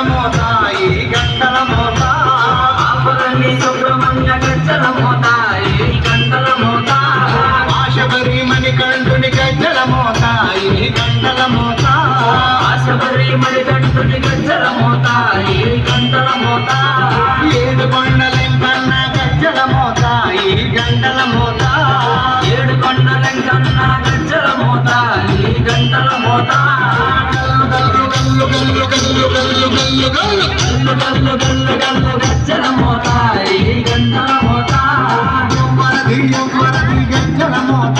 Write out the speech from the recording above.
మోత ఈ గంటల మోత ఆపరండి సుబ్రహ్మణ్య గజ్జల మోత ఈ గంటల మోత ఆశబరి మణికంఠుని గజ్జల మోత ఈ గంటల మోత ఆశబరి మణికంఠుని గజ్జల మోత ఈ గంటల మోత ఏడు కొండలెంకన్న గజ్జల మోత ఈ గంటల మోత ఏడు కొండలెంకన్న గజ్జల మోత ఈ గంటల మోత గల్లు గల్లు గల్లు గల్లు గల్లు గల్లు గల్లు గల్లు గల్లు గజ్జల మోత ఈ గంటల మోత యవ్వనది గజ్జల మోత